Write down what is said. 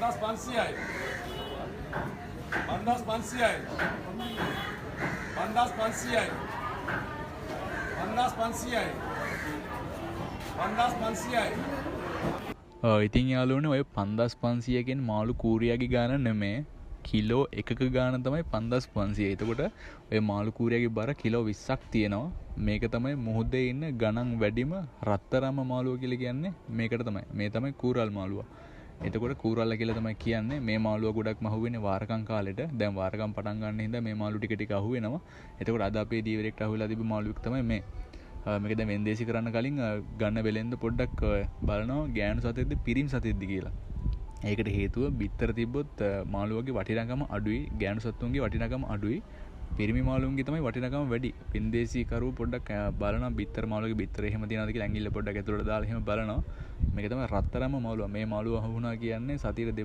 500යි 5500යි 5500යි 5500යි 5500යි. ඉතින් යාළුවනේ ඔය 5500කින් මාළු කූරියාගේ ගාන නෙමේ කිලෝ එකක ගාන තමයි 5500. එතකොට ඔය මාළු කූරියාගේ බර කිලෝ 20ක් තියෙනවා. මේක තමයි මුහුදේ ඉන්න ගණන් වැඩිම රත්තරන්ම මාළුව කියලා කියන්නේ මේකට තමයි. මේ තමයි කූරල් මාළුවා. එතකොට කූරල්ලා කියලා තමයි කියන්නේ මේ මාළුවා ගොඩක්ම අහුවෙන්නේ වාරකම් කාලෙට. දැන් වාරකම් පටන් ගන්න හින්දා මේ මාළු ටික ටික අහුවෙනවා. එතකොට අද අපේ දීවරෙක්ට අහුවෙලා තිබ්බ මාළුවෙක් තමයි මේ. මේක දැන් වෙන්දේසි කරන්න කලින් ගන්න වෙලෙන්ද පොඩ්ඩක් බලනවා ගෑනු සතෙක්ද පිරිමි සතෙක්ද කියලා. ඒකට හේතුව බිත්තර තිබ්බොත් මාළුවගේ වටිනාකම අඩුයි, ගෑනු සත්තුන්ගේ වටිනාකම අඩුයි. පිරිමි මාළුන්ගේ තමයි වටිනාකම වැඩි. වෙන්දේසි කරුවෝ පොඩ්ඩක් බලනවා බිත්තර මාළුවගේ බිත්තර එහෙම තියනවාද කියලා ඇඟිල්ල පොඩ්ඩක් ඇතුළට දාලා එහෙම බලනවා. මේක තමයි රත්තරන්ම මාළුවා. මේ මාළුවා අහු වුණා කියන්නේ සතියේ